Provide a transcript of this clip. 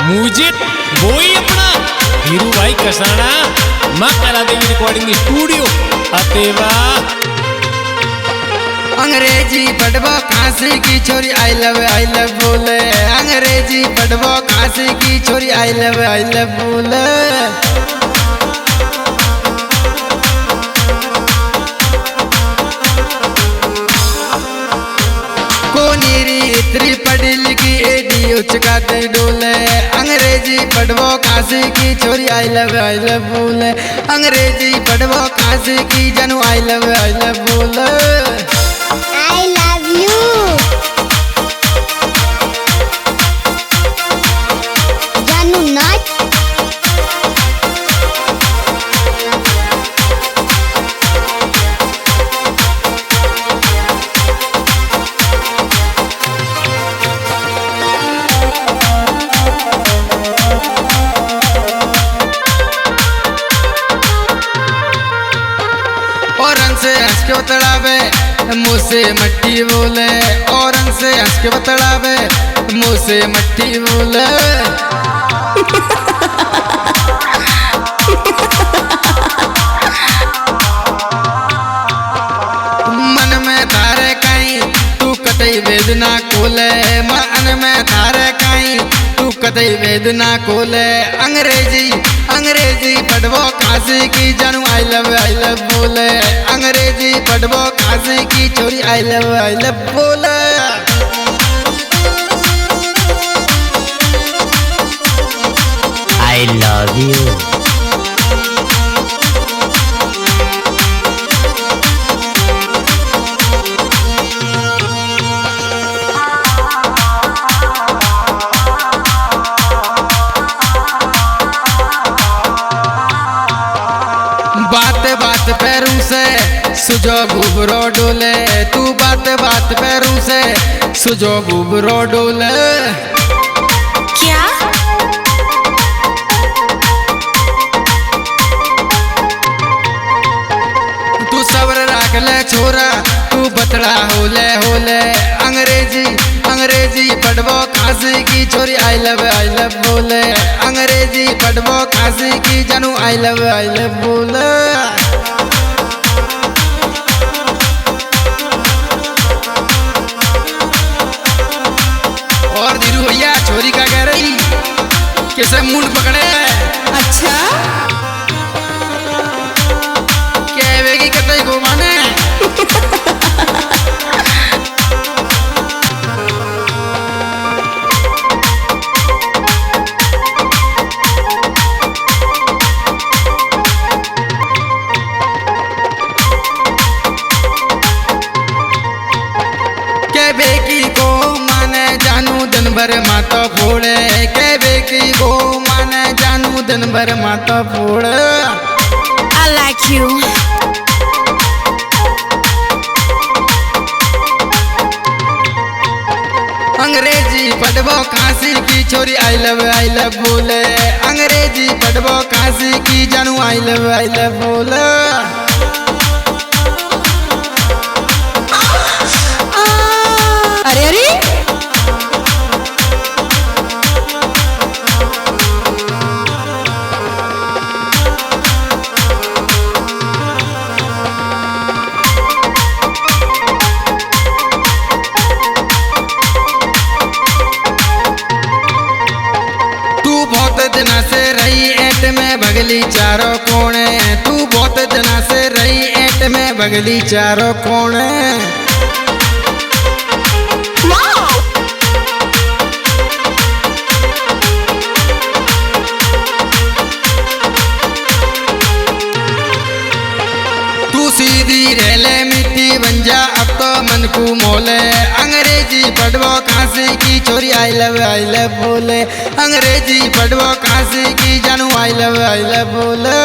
मुझे वही अपना हीरू भाई कसाना माँ कला देवी रिकॉर्डिंग स्टूडियो अतेवा। अंग्रेजी पढ़बो काशी की छोरी आई लव बोले। अंग्रेजी पढ़बो काशी की छोरी आई लव बोले। इतनी पढ़ी लिखी एडी उचकाते डोले। अंग्रेजी पढ़बो काशी की छोरी आई लव बोले। अंग्रेजी पढ़बो काशी की जानू आई लव बोले। I love you. जानू नाच। से हंस के बतड़ावे मुँह से मट्टी बोले। और से हंस के बतड़ावे मुँह से मट्टी बोले। मन में थारे कहीं तू कतई वेदना खोले। मन में थारे कहीं तू कतई वेदना खोले। अंग्रेजी पढ़बो काशी की जानू आई लव बोले। अंग्रेजी पढ़बो काशी की छोरी आई लव बोले। I love you. बात पैरों से सुजो घुबरो डोले। तू बात पैरों से सुजो घुबरो डोले। क्या? तू सब्र रख ले छोरा तू बतड़ा होले। अंग्रेजी पढ़बो काशी की छोरी आई लव बोले। अंग्रेजी पढ़बो काशी की जानू आई लव बोले। और धीरू भैया छोरी का कह रही किसे मूड पकड़े। अच्छा कहवेगी कतई घुमाने। कहवेगी को माने जानू दिन भर माता फोड़े। कहवेगी को माने जानू दिन भर माता फोड़े। I like you. अंग्रेजी पढ़बो काशी की छोरी आई लव बोले। अंग्रेजी पढ़बो काशी की जानू आई लव बोले। अरे अरे दिना से रही ऐट में भगली चारों कोने। तू बहुत दिना से रही ऐट में भगली चारों कोने। तू सीधी रेले मिट्टी बन जा अब तो मन को मोले। अंग्रेजी पढ़बो काशी की छोरी आई लव बोले। अंग्रेजी पढ़बो काशी की जानू आई लव बोले।